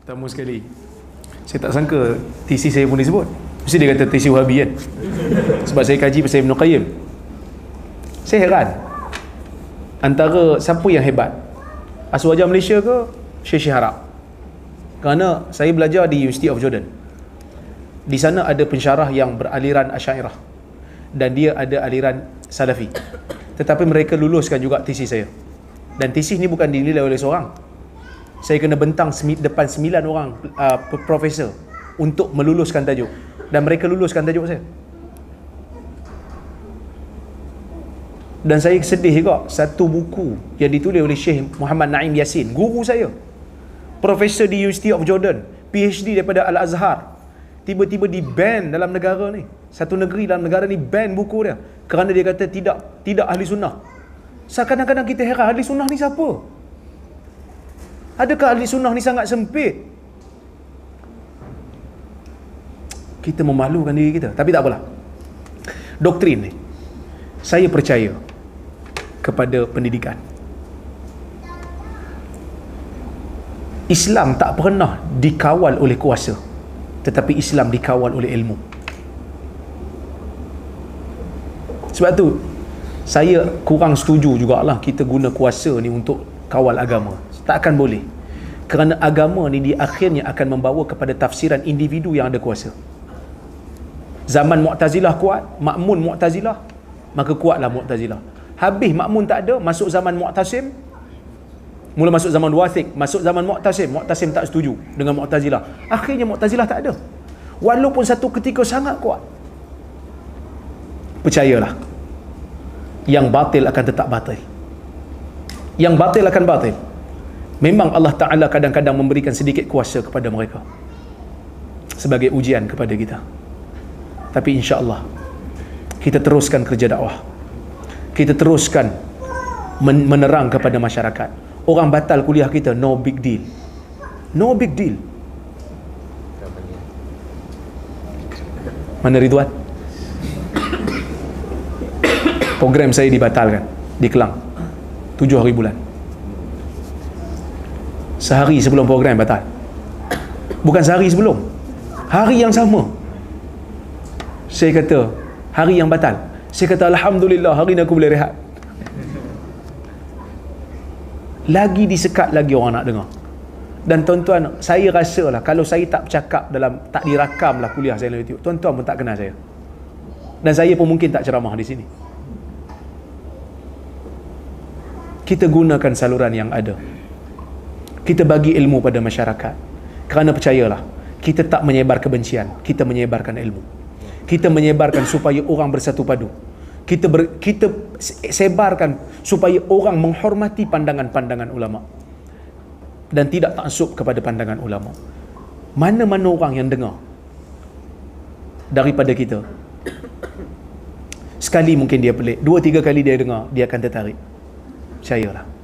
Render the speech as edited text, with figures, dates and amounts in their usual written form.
Pertama sekali, saya tak sangka TC saya pun disebut. Mesti dia kata TC Wahabi kan. Sebab saya kaji pasal Ibn Qayyim. Saya heran, antara siapa yang hebat, Aswaja Malaysia ke Syekh Harab? Kerana saya belajar di University of Jordan. Di sana ada pensyarah yang beraliran Asy'ariyah dan dia ada aliran Salafi. Tetapi mereka luluskan juga TC saya. Dan TC ni bukan dinilai oleh seorang. Saya kena bentang depan 9 orang profesor untuk meluluskan tajuk, dan mereka luluskan tajuk saya. Dan saya sedih juga, satu buku yang ditulis oleh Syekh Muhammad Naim Yassin, guru saya, profesor di University of Jordan, PhD daripada Al-Azhar, tiba-tiba di ban dalam negara ni. Satu negeri dalam negara ni ban buku dia kerana dia kata tidak ahli sunnah. Kadang-kadang kita heran, ahli sunnah ni siapa? Adakah ahli sunnah ni sangat sempit? Kita memalukan diri kita. Tapi tak apalah. Doktrin ni, saya percaya kepada pendidikan. Islam tak pernah dikawal oleh kuasa, tetapi Islam dikawal oleh ilmu. Sebab tu saya kurang setuju jugalah kita guna kuasa ni untuk kawal agama. Takkan boleh. Kerana agama ni di akhirnya akan membawa kepada tafsiran individu yang ada kuasa. Zaman Mu'tazilah kuat, Ma'mun Mu'tazilah, maka kuatlah Mu'tazilah. Habis Ma'mun tak ada, masuk zaman Mu'tasim, mula masuk zaman Wathiq, masuk zaman Mu'tasim, Mu'tasim tak setuju dengan Mu'tazilah. Akhirnya Mu'tazilah tak ada. Walaupun satu ketika sangat kuat. Percayalah, yang batil akan tetap batil. Yang batil akan batil. Memang Allah Ta'ala kadang-kadang memberikan sedikit kuasa kepada mereka sebagai ujian kepada kita. Tapi insya-Allah kita teruskan kerja dakwah. Kita teruskan menerang kepada masyarakat. Orang batal kuliah kita, no big deal. No big deal. Mana Ridwan? Program saya dibatalkan di Kelang 7 hari bulan. Sehari sebelum program batal. Bukan sehari sebelum, hari yang sama. Saya kata, hari yang batal, saya kata Alhamdulillah, hari ni aku boleh rehat. Lagi disekat lagi orang nak dengar. Dan tuan-tuan, saya rasa lah, kalau saya tak bercakap tak dirakam lah kuliah saya dalam YouTube, tuan-tuan pun tak kenal saya. Dan saya pun mungkin tak ceramah di sini. Kita gunakan saluran yang ada. Kita bagi ilmu pada masyarakat. Kerana percayalah, kita tak menyebar kebencian, kita menyebarkan ilmu. Kita menyebarkan supaya orang bersatu padu. Kita sebarkan supaya orang menghormati pandangan-pandangan ulama dan tidak taksub kepada pandangan ulama. Mana-mana orang yang dengar daripada kita, sekali mungkin dia pelik, 2-3 kali dia dengar, dia akan tertarik. Percayalah.